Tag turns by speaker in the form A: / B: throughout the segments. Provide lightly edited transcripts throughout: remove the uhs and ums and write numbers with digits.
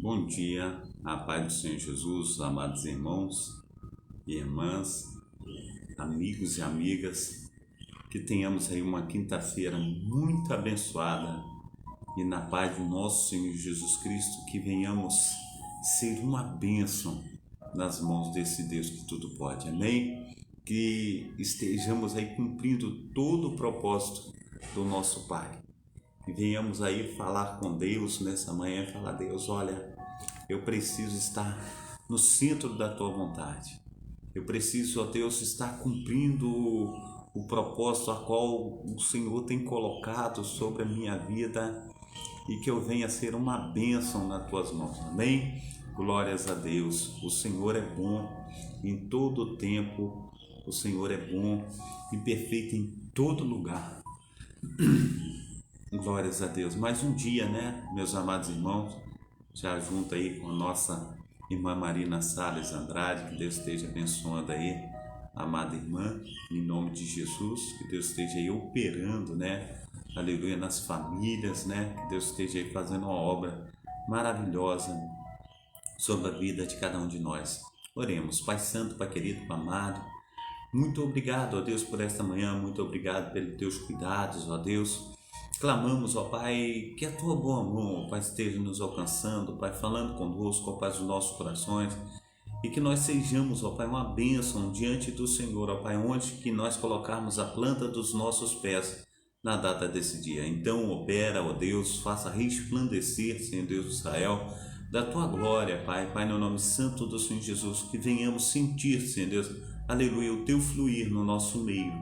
A: Bom dia, a paz do Senhor Jesus, amados irmãos e irmãs, amigos e amigas, que tenhamos aí uma quinta-feira muito abençoada e na paz do nosso Senhor Jesus Cristo, que venhamos ser uma bênção nas mãos desse Deus que tudo pode, amém? Que estejamos aí cumprindo todo o propósito do nosso Pai. E venhamos aí falar com Deus nessa manhã, falar: Deus, olha, eu preciso estar no centro da Tua vontade. Eu preciso, ó Deus, estar cumprindo o propósito a qual o Senhor tem colocado sobre a minha vida e que eu venha ser uma bênção nas Tuas mãos, amém? Glórias a Deus, o Senhor é bom em todo o tempo, o Senhor é bom e perfeito em todo lugar. Glórias a Deus. Mais um dia, né, meus amados irmãos, já junto aí com a nossa irmã Marina Salles Andrade, que Deus esteja abençoando aí, amada irmã, em nome de Jesus, que Deus esteja aí operando, né, aleluia, nas famílias, né, que Deus esteja aí fazendo uma obra maravilhosa sobre a vida de cada um de nós. Oremos. Pai Santo, Pai querido, Pai amado, muito obrigado, ó Deus, por esta manhã, muito obrigado pelos Teus cuidados, ó Deus. Clamamos, ó Pai, que a Tua boa mão, ó Pai, esteja nos alcançando, Pai, falando conosco, ó Pai, dos nossos corações, e que nós sejamos, ó Pai, uma bênção diante do Senhor, ó Pai, onde que nós colocarmos a planta dos nossos pés na data desse dia. Então, opera, ó Deus, faça resplandecer, Senhor Deus de Israel, da Tua glória, Pai, Pai, no nome santo do Senhor Jesus, que venhamos sentir, Senhor Deus, aleluia, o Teu fluir no nosso meio,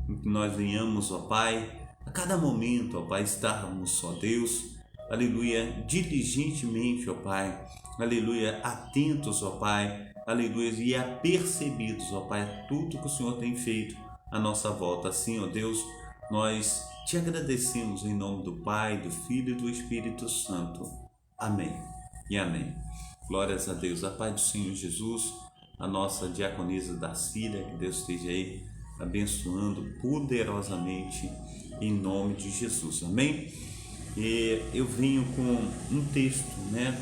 A: que nós venhamos, ó Pai, a cada momento, ó Pai, estarmos, ó Deus, aleluia, diligentemente, ó Pai, aleluia, atentos, ó Pai, aleluia, e apercebidos, ó Pai, a tudo que o Senhor tem feito à nossa volta. Assim, ó Deus, nós Te agradecemos em nome do Pai, do Filho e do Espírito Santo. Amém e amém. Glórias a Deus, a paz do Senhor Jesus, a nossa diaconisa Darcília, que Deus esteja aí abençoando poderosamente em nome de Jesus, amém? E eu venho com um texto, né?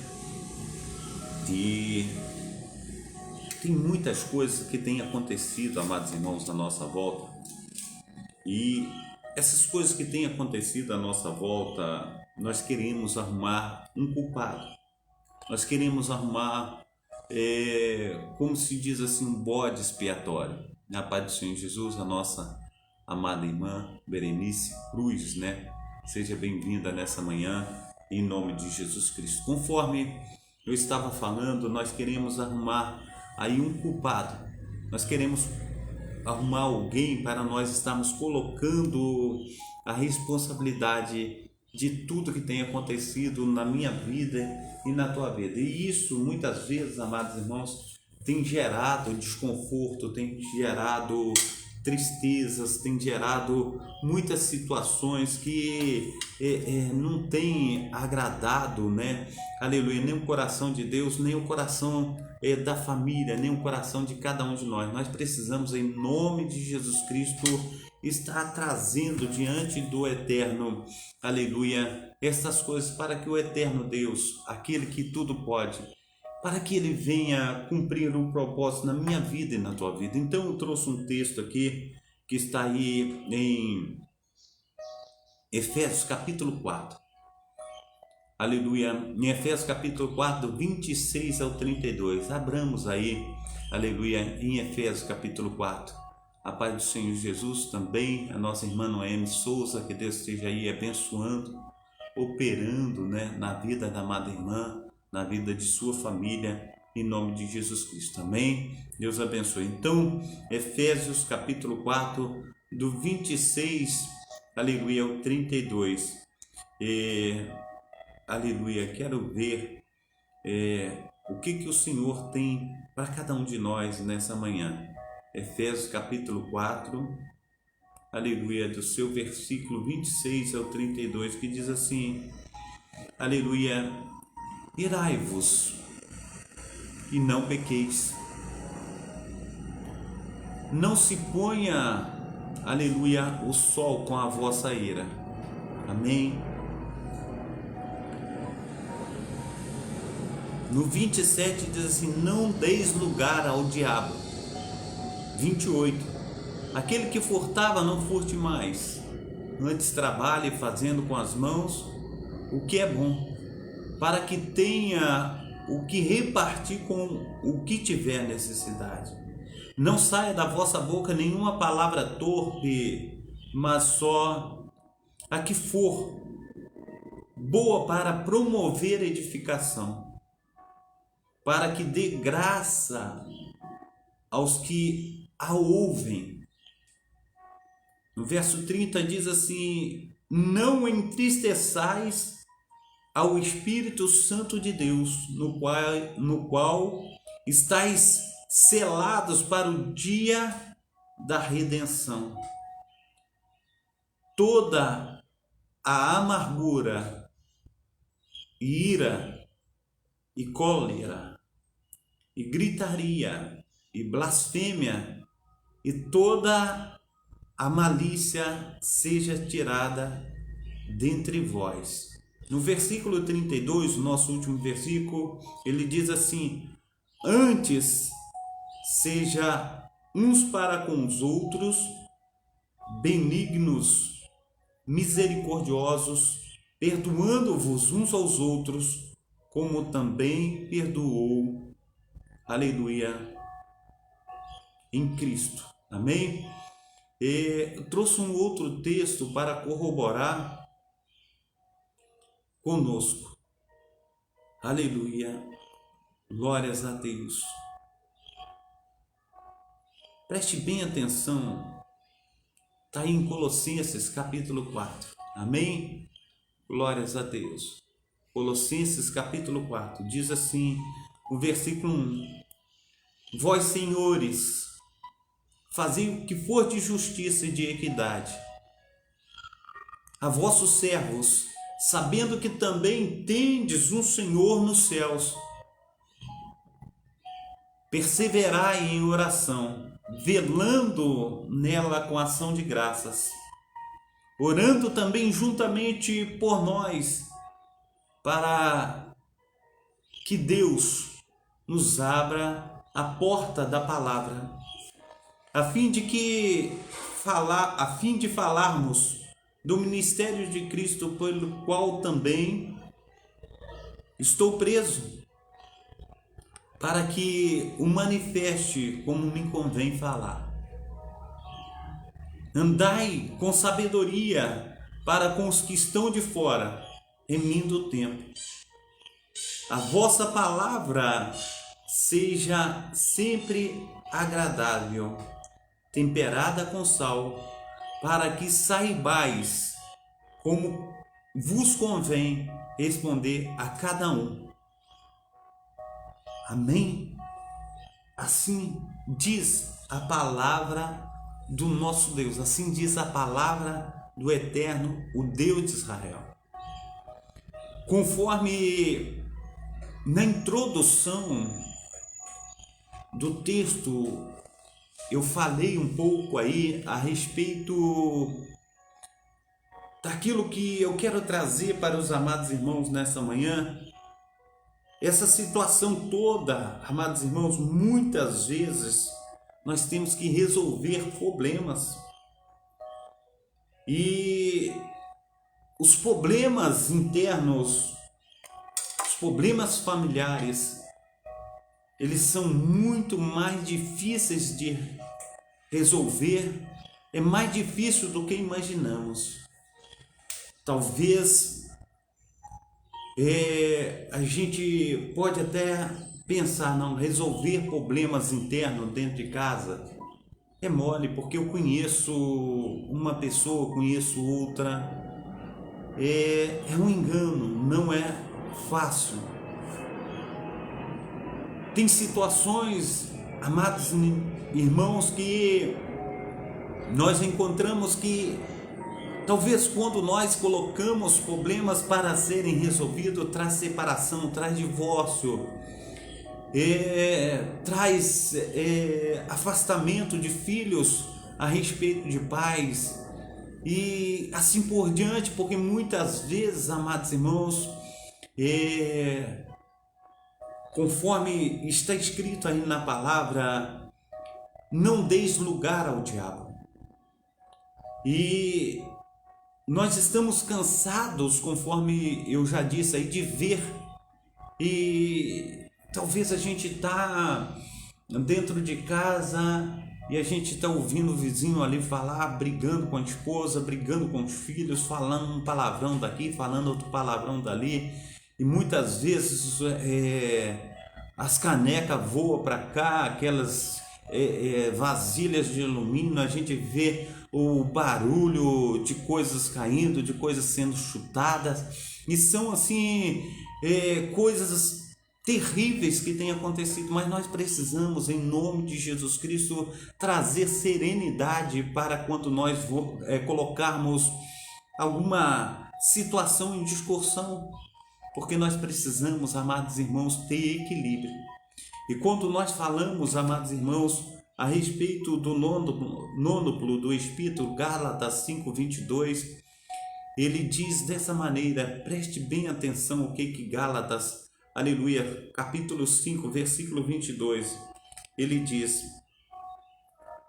A: E tem muitas coisas que têm acontecido, amados irmãos, na nossa volta, e essas coisas que têm acontecido à nossa volta, nós queremos arrumar um culpado, nós queremos arrumar, como se diz assim, um bode expiatório. Na paz do Senhor Jesus, a nossa amada irmã Berenice Cruz, né? Seja bem-vinda nessa manhã, em nome de Jesus Cristo. Conforme eu estava falando, nós queremos arrumar aí um culpado. Nós queremos arrumar alguém para nós estarmos colocando a responsabilidade de tudo que tem acontecido na minha vida e na tua vida. E isso, muitas vezes, amados irmãos, tem gerado desconforto, tem gerado tristezas, tem gerado muitas situações que não tem agradado, né? Aleluia, nem o coração de Deus, nem o coração da família, nem o coração de cada um de nós. Nós precisamos, em nome de Jesus Cristo, estar trazendo diante do Eterno, aleluia, essas coisas para que o Eterno Deus, aquele que tudo pode, para que Ele venha cumprir um propósito na minha vida e na tua vida. Então eu trouxe um texto aqui, que está aí em Efésios capítulo 4. Aleluia, em Efésios capítulo 4, do 26 ao 32. Abramos aí, aleluia, em Efésios capítulo 4. A paz do Senhor Jesus também, a nossa irmã Noemi Souza, que Deus esteja aí abençoando, operando, né, na vida da amada irmã, na vida de sua família, em nome de Jesus Cristo, amém? Deus abençoe. Então, Efésios capítulo 4, do 26, aleluia, ao 32, aleluia, quero ver o que o Senhor tem para cada um de nós nessa manhã. Efésios capítulo 4, aleluia, do seu versículo 26 ao 32, que diz assim, aleluia, irai-vos e não pequeis. Não se ponha, aleluia, o sol com a vossa ira. Amém? No 27 diz assim: não deis lugar ao diabo. 28: aquele que furtava, não furte mais, antes trabalhe fazendo com as mãos o que é bom, para que tenha o que repartir com o que tiver necessidade. Não saia da vossa boca nenhuma palavra torpe, mas só a que for boa para promover edificação, para que dê graça aos que a ouvem. No verso 30 diz assim: não entristeçais ao Espírito Santo de Deus, no qual estáis selados para o dia da redenção. Toda a amargura, ira e cólera, e gritaria, e blasfêmia, e toda a malícia seja tirada dentre vós. No versículo 32, nosso último versículo, ele diz assim: antes seja uns para com os outros benignos, misericordiosos, perdoando-vos uns aos outros, como também perdoou, aleluia, em Cristo. Amém? Eu trouxe um outro texto para corroborar conosco. Aleluia. Glórias a Deus. Preste bem atenção. Está aí em Colossenses capítulo 4. Amém? Glórias a Deus. Colossenses capítulo 4. Diz assim, o versículo 1. Vós, senhores, fazei o que for de justiça e de equidade a vossos servos, sabendo que também tendes um Senhor nos céus. Perseverai em oração, velando nela com ação de graças, orando também juntamente por nós, para que Deus nos abra a porta da palavra, a fim de falarmos do ministério de Cristo, pelo qual também estou preso, para que o manifeste como me convém falar. Andai com sabedoria para com os que estão de fora, remindo o tempo. A vossa palavra seja sempre agradável, temperada com sal, para que saibais como vos convém responder a cada um. Amém? Assim diz a palavra do nosso Deus, assim diz a palavra do Eterno, o Deus de Israel. Conforme na introdução do texto, eu falei um pouco aí a respeito daquilo que eu quero trazer para os amados irmãos nessa manhã. Essa situação toda, amados irmãos, muitas vezes nós temos que resolver problemas. E os problemas internos, os problemas familiares, eles são muito mais difíceis de resolver, é mais difícil do que imaginamos. Talvez a gente pode até pensar, não, resolver problemas internos dentro de casa é mole, porque eu conheço uma pessoa, conheço outra. É um engano, não é fácil. Tem situações, amados irmãos, que nós encontramos que talvez quando nós colocamos problemas para serem resolvidos, traz separação, traz divórcio, traz afastamento de filhos a respeito de pais e assim por diante, porque muitas vezes, amados irmãos, conforme está escrito aí na palavra, não deis lugar ao diabo. E nós estamos cansados, conforme eu já disse aí, de ver. E talvez a gente está dentro de casa e a gente está ouvindo o vizinho ali falar, brigando com a esposa, brigando com os filhos, falando um palavrão daqui, falando outro palavrão dali. E muitas vezes as canecas voam para cá, aquelas vasilhas de alumínio, a gente vê o barulho de coisas caindo, de coisas sendo chutadas, e são assim coisas terríveis que têm acontecido, mas nós precisamos, em nome de Jesus Cristo, trazer serenidade para quando nós colocarmos alguma situação em discussão, porque nós precisamos, amados irmãos, ter equilíbrio. E quando nós falamos, amados irmãos, a respeito do nônuplo do Espírito, Gálatas 5:22, ele diz dessa maneira, preste bem atenção o que Gálatas, aleluia, capítulo 5, versículo 22, ele diz,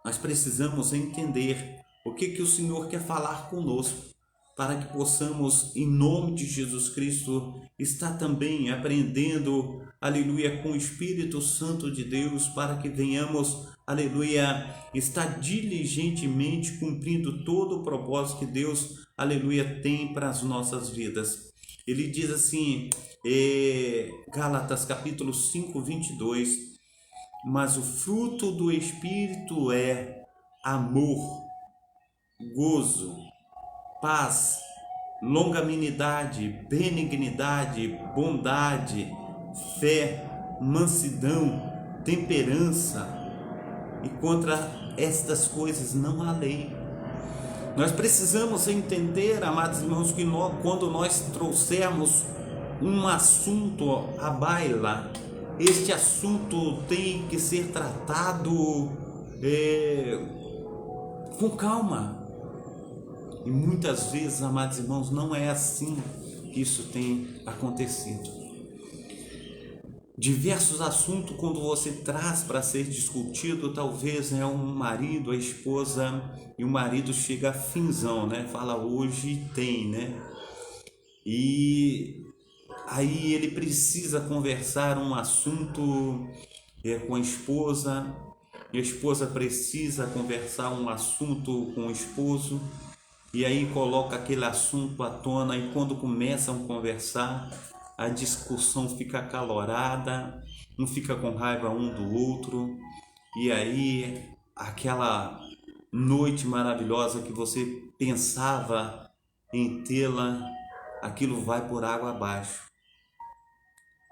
A: nós precisamos entender o que o Senhor quer falar conosco, para que possamos, em nome de Jesus Cristo, estar também aprendendo, aleluia, com o Espírito Santo de Deus, para que venhamos, aleluia, estar diligentemente cumprindo todo o propósito que Deus, aleluia, tem para as nossas vidas. Ele diz assim, Gálatas capítulo 5, 22, mas o fruto do Espírito é amor, gozo, paz, longanimidade, benignidade, bondade, fé, mansidão, temperança, e contra estas coisas não há lei. Nós precisamos entender, amados irmãos, que quando nós trouxermos um assunto à baila, este assunto tem que ser tratado com calma. E muitas vezes, amados irmãos, não é assim que isso tem acontecido. Diversos assuntos, quando você traz para ser discutido, talvez é um marido, a esposa, e o marido chega a finzão, né? Fala, hoje tem, né? E aí ele precisa conversar um assunto com a esposa, e a esposa precisa conversar um assunto com o esposo, e aí coloca aquele assunto à tona, e quando começam a conversar, a discussão fica acalorada, um fica com raiva um do outro, e aí aquela noite maravilhosa que você pensava em tê-la, aquilo vai por água abaixo.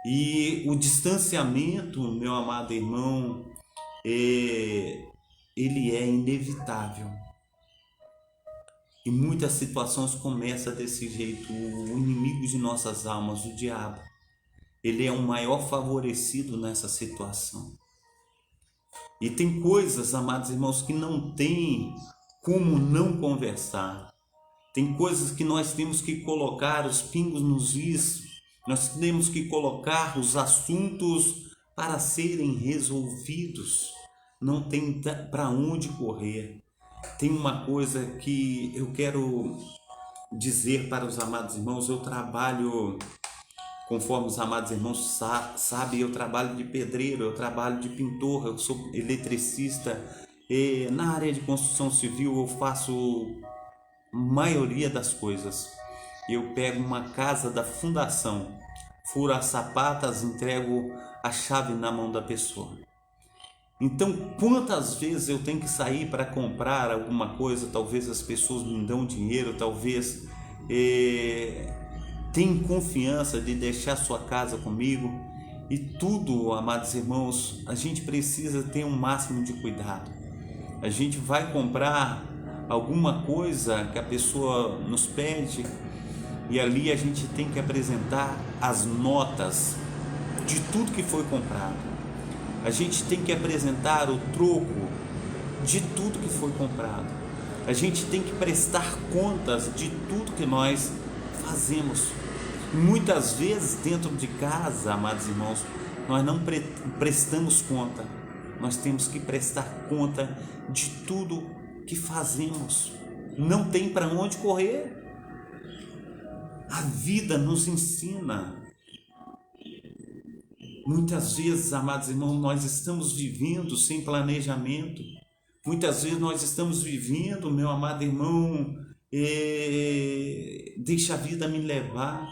A: E o distanciamento, meu amado irmão, ele é inevitável. E muitas situações começam desse jeito. O inimigo de nossas almas, o diabo, ele é o maior favorecido nessa situação. E tem coisas, amados irmãos, que não tem como não conversar. Tem coisas que nós temos que colocar os pingos nos is. Nós temos que colocar os assuntos para serem resolvidos. Não tem para onde correr. Tem uma coisa que eu quero dizer para os amados irmãos. Eu trabalho, conforme os amados irmãos sabem, eu trabalho de pedreiro, eu trabalho de pintor, eu sou eletricista. E na área de construção civil eu faço maioria das coisas. Eu pego uma casa da fundação, furo as sapatas, entrego a chave na mão da pessoa. Então, quantas vezes eu tenho que sair para comprar alguma coisa, talvez as pessoas me dão dinheiro, talvez tenham confiança de deixar sua casa comigo, e tudo, amados irmãos, a gente precisa ter um máximo de cuidado. A gente vai comprar alguma coisa que a pessoa nos pede, e ali a gente tem que apresentar as notas de tudo que foi comprado. A gente tem que apresentar o troco de tudo que foi comprado. A gente tem que prestar contas de tudo que nós fazemos. Muitas vezes dentro de casa, amados irmãos, nós não prestamos conta, nós temos que prestar conta de tudo que fazemos. Não tem para onde correr. A vida nos ensina. Muitas vezes, amados irmãos, nós estamos vivendo sem planejamento. Muitas vezes nós estamos vivendo, meu amado irmão, deixa a vida me levar.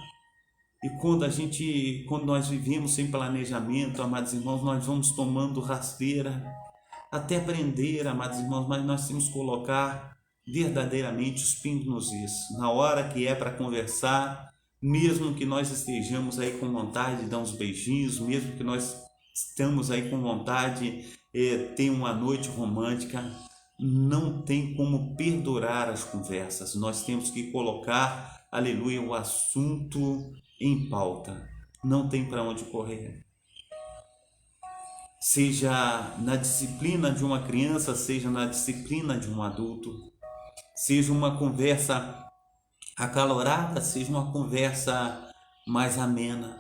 A: E quando nós vivemos sem planejamento, amados irmãos, nós vamos tomando rasteira até aprender, amados irmãos, mas nós temos que colocar verdadeiramente os pingos nos is. Na hora que é para conversar, mesmo que nós estejamos aí com vontade de dar uns beijinhos, mesmo que nós estamos aí com vontade de ter uma noite romântica, não tem como perdurar as conversas. Nós temos que colocar, aleluia, o assunto em pauta. Não tem para onde correr. Seja na disciplina de uma criança, seja na disciplina de um adulto, seja uma conversa acalorada, seja uma conversa mais amena,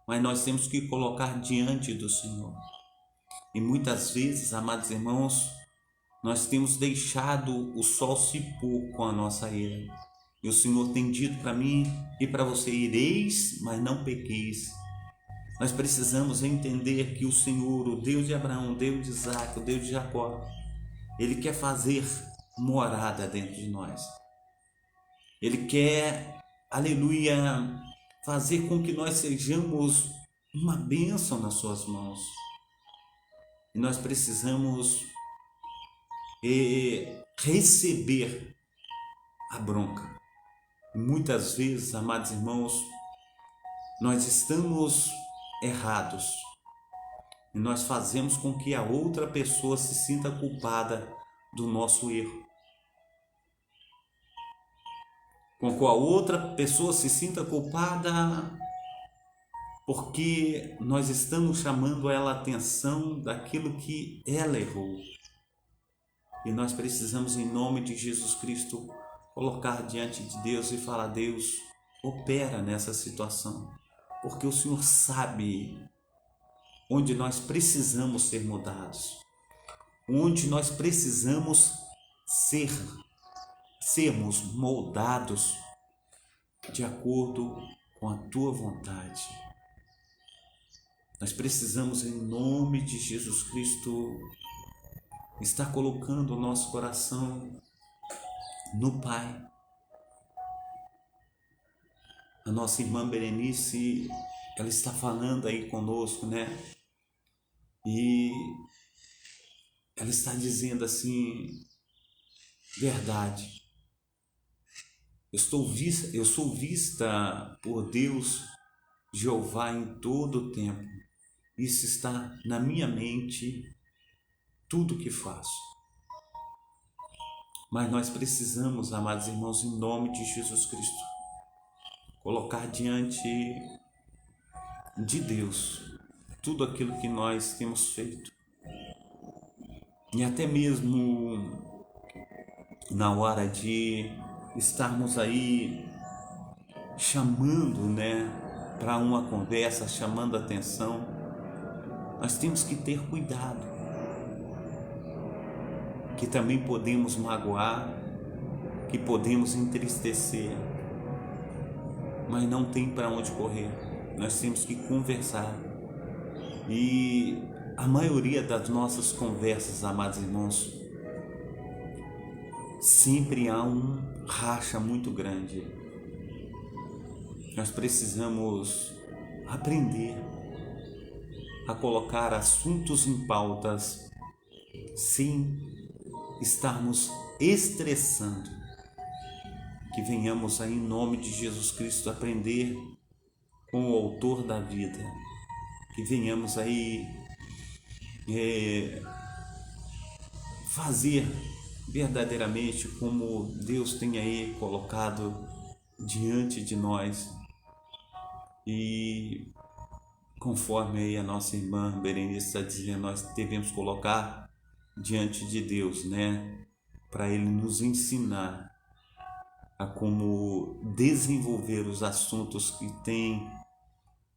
A: mas nós temos que colocar diante do Senhor. E muitas vezes, amados irmãos, nós temos deixado o sol se pôr com a nossa ira. E o Senhor tem dito para mim e para você: ireis, mas não pequeis. Nós precisamos entender que o Senhor, o Deus de Abraão, o Deus de Isaac, o Deus de Jacó, Ele quer fazer morada dentro de nós. Ele quer, aleluia, fazer com que nós sejamos uma bênção nas suas mãos. E nós precisamos receber a bronca. Muitas vezes, amados irmãos, nós estamos errados e nós fazemos com que a outra pessoa se sinta culpada do nosso erro, com que a outra pessoa se sinta culpada porque nós estamos chamando ela a atenção daquilo que ela errou. E nós precisamos, em nome de Jesus Cristo, colocar diante de Deus e falar: Deus, opera nessa situação, porque o Senhor sabe onde nós precisamos ser mudados, onde nós precisamos sermos moldados de acordo com a Tua vontade. Nós precisamos, em nome de Jesus Cristo, estar colocando o nosso coração no Pai. A nossa irmã Berenice, ela está falando aí conosco, né? E ela está dizendo assim: verdade, eu sou vista por Deus, Jeová, em todo o tempo. Isso está na minha mente, tudo que faço. Mas nós precisamos, amados irmãos, em nome de Jesus Cristo, colocar diante de Deus tudo aquilo que nós temos feito. E até mesmo na hora de estarmos aí chamando, né, para uma conversa, chamando a atenção, nós temos que ter cuidado, que também podemos magoar, que podemos entristecer, mas não tem para onde correr. Nós temos que conversar. E a maioria das nossas conversas, amados irmãos, sempre há um racha muito grande. Nós precisamos aprender a colocar assuntos em pautas sem estarmos estressando. Que venhamos aí, em nome de Jesus Cristo, aprender com o autor da vida. Que venhamos aí fazer verdadeiramente como Deus tem aí colocado diante de nós. E conforme aí a nossa irmã Berenice está dizendo, nós devemos colocar diante de Deus, né? Para Ele nos ensinar a como desenvolver os assuntos que tem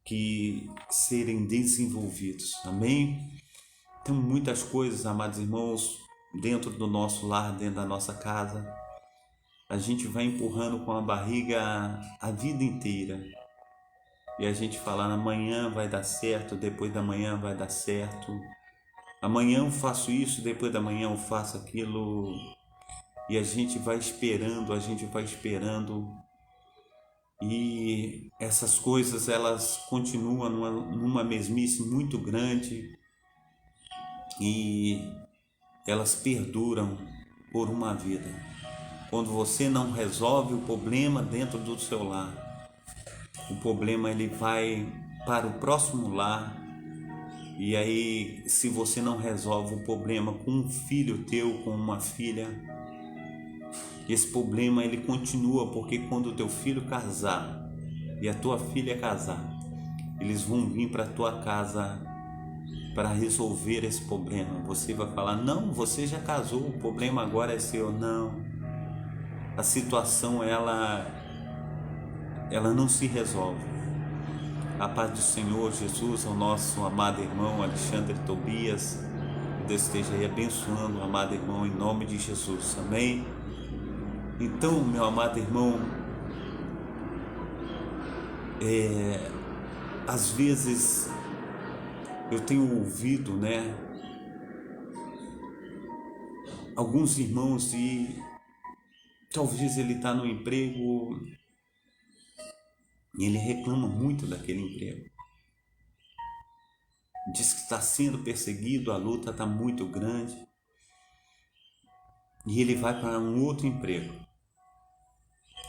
A: que serem desenvolvidos. Amém? Tem muitas coisas, amados irmãos, dentro do nosso lar, dentro da nossa casa. A gente vai empurrando com a barriga a vida inteira. E a gente fala, amanhã vai dar certo, depois da manhã vai dar certo. Amanhã eu faço isso, depois da manhã eu faço aquilo. E a gente vai esperando, e essas coisas elas continuam numa mesmice muito grande e elas perduram por uma vida. Quando você não resolve o problema dentro do seu lar, o problema ele vai para o próximo lar. E aí, se você não resolve o problema com um filho teu, com uma filha, esse problema ele continua, porque quando o teu filho casar e a tua filha casar, eles vão vir para a tua casa para resolver esse problema. Você vai falar, não, você já casou, o problema agora é seu. Não, a situação ela não se resolve. A paz do Senhor Jesus, ao nosso amado irmão Alexandre Tobias, que Deus esteja aí abençoando o amado irmão em nome de Jesus, amém? Então, meu amado irmão, às vezes eu tenho ouvido, alguns irmãos e talvez ele está no emprego e ele reclama muito daquele emprego. Diz que está sendo perseguido, a luta está muito grande. E ele vai para um outro emprego.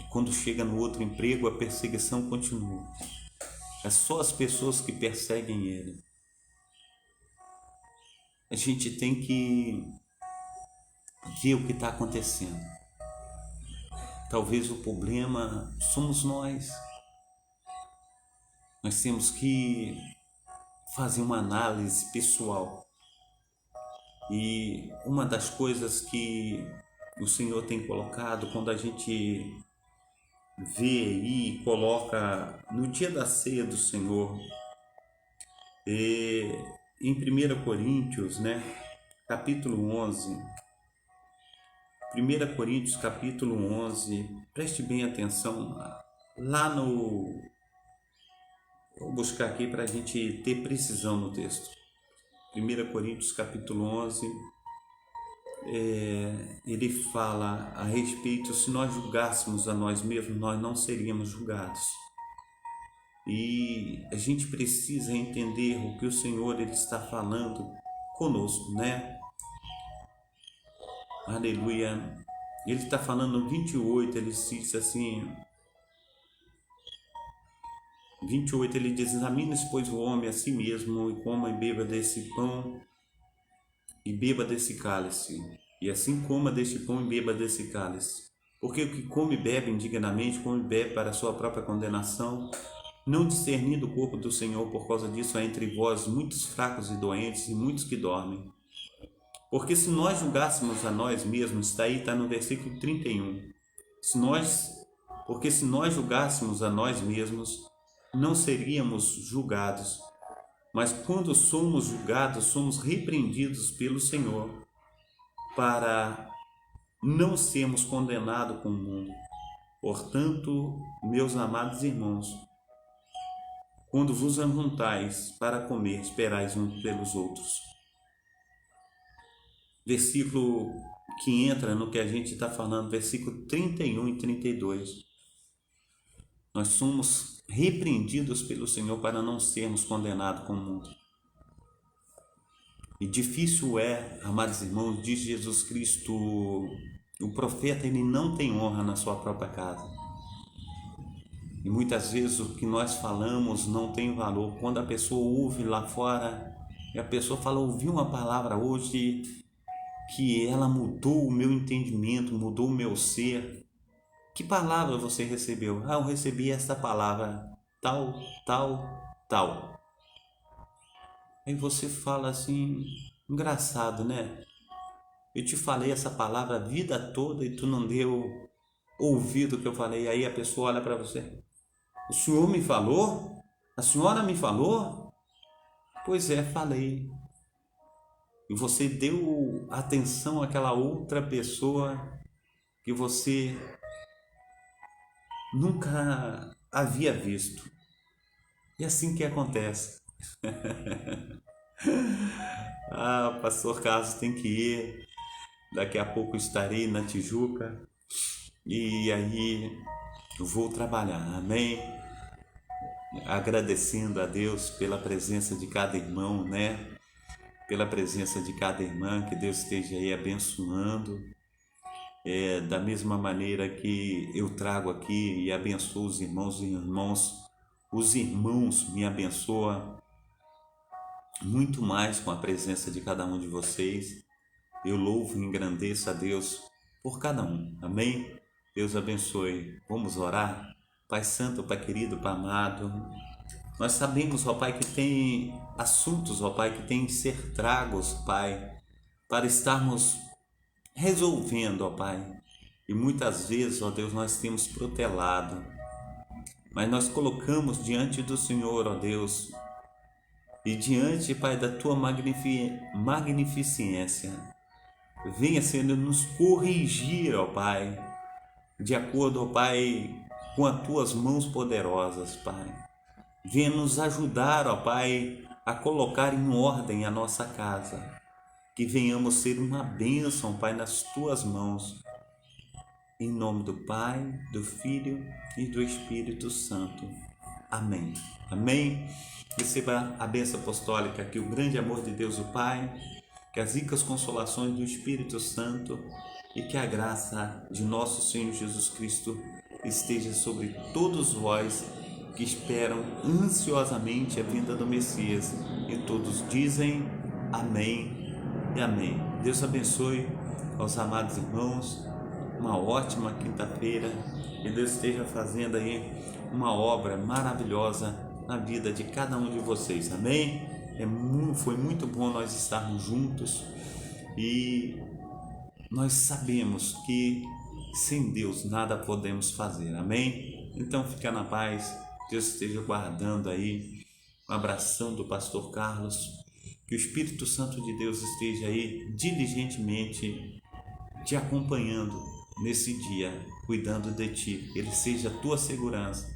A: E quando chega no outro emprego, a perseguição continua. É só as pessoas que perseguem ele. A gente tem que ver o que está acontecendo. Talvez o problema somos nós. Nós temos que fazer uma análise pessoal. E uma das coisas que o Senhor tem colocado, quando a gente vê e coloca no dia da ceia do Senhor, em 1 Coríntios, capítulo 11, 1 Coríntios capítulo 11, preste bem atenção, lá no... Vou buscar aqui para a gente ter precisão no texto. 1 Coríntios capítulo 11, ele fala a respeito, se nós julgássemos a nós mesmos, nós não seríamos julgados. E a gente precisa entender o que o Senhor ele está falando conosco, Aleluia. Ele está falando no 28, ele diz assim... 28 ele diz, examine-se pois o homem a si mesmo, e coma e beba desse pão e beba desse cálice, e assim coma deste pão e beba desse cálice. Porque o que come e bebe indignamente, come e bebe para a sua própria condenação, não discernindo o corpo do Senhor. Por causa disso há entre vós muitos fracos e doentes, e muitos que dormem. Porque se nós julgássemos a nós mesmos, está no versículo 31, porque se nós julgássemos a nós mesmos, não seríamos julgados, mas quando somos julgados, somos repreendidos pelo Senhor, para não sermos condenados com o mundo. Portanto, meus amados irmãos, quando vos ajuntais para comer, esperais uns pelos outros. Versículo que entra no que a gente está falando, versículo 31 e 32. Nós somos repreendidos pelo Senhor para não sermos condenados com o mundo. E difícil é, amados irmãos, diz Jesus Cristo, o profeta ele não tem honra na sua própria casa. E muitas vezes o que nós falamos não tem valor. Quando a pessoa ouve lá fora, e a pessoa fala, ouvi uma palavra hoje que ela mudou o meu entendimento, mudou o meu ser. Que palavra você recebeu? Eu recebi esta palavra, tal, tal, tal. Aí você fala assim, engraçado, Eu te falei essa palavra a vida toda e tu não deu ouvido o que eu falei. Aí a pessoa olha para você, o senhor me falou? A senhora me falou? Pois é, falei. E você deu atenção àquela outra pessoa que você nunca havia visto. E assim que acontece. Ah, pastor Carlos tem que ir. Daqui a pouco estarei na Tijuca e aí eu vou trabalhar. Amém? Agradecendo a Deus pela presença de cada irmão, né? Pela presença de cada irmã, que Deus esteja aí abençoando. Da mesma maneira que eu trago aqui e abençoo os irmãos me abençoam muito mais com a presença de cada um de vocês. Eu louvo e engrandeço a Deus por cada um. Amém? Deus abençoe. Vamos orar? Pai Santo, Pai querido, Pai amado, nós sabemos, ó Pai, que tem assuntos, ó Pai, que tem que ser tragos, Pai, para estarmos resolvendo, ó Pai. E muitas vezes, ó Deus, nós temos protelado, mas nós colocamos diante do Senhor, ó Deus, e diante, Pai, da Tua magnificência. Venha, Senhor, nos corrigir, ó Pai, de acordo, ó Pai, com as Tuas mãos poderosas, Pai. Venha nos ajudar, ó Pai, a colocar em ordem a nossa casa. Que venhamos ser uma bênção, Pai, nas Tuas mãos. Em nome do Pai, do Filho e do Espírito Santo. Amém. Amém. Receba a bênção apostólica, que o grande amor de Deus, o Pai, que as ricas consolações do Espírito Santo e que a graça de nosso Senhor Jesus Cristo esteja sobre todos vós que esperam ansiosamente a vinda do Messias. E todos dizem amém e amém. Deus abençoe aos amados irmãos, uma ótima quinta-feira, que Deus esteja fazendo aí uma obra maravilhosa na vida de cada um de vocês, amém? Foi muito bom nós estarmos juntos e nós sabemos que sem Deus nada podemos fazer, amém? Então fica na paz, Deus esteja guardando aí. Um abração do pastor Carlos, que o Espírito Santo de Deus esteja aí diligentemente te acompanhando nesse dia, cuidando de ti, ele seja a tua segurança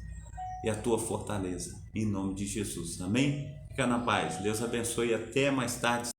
A: e a tua fortaleza, em nome de Jesus, amém? Fica na paz, Deus abençoe e até mais tarde.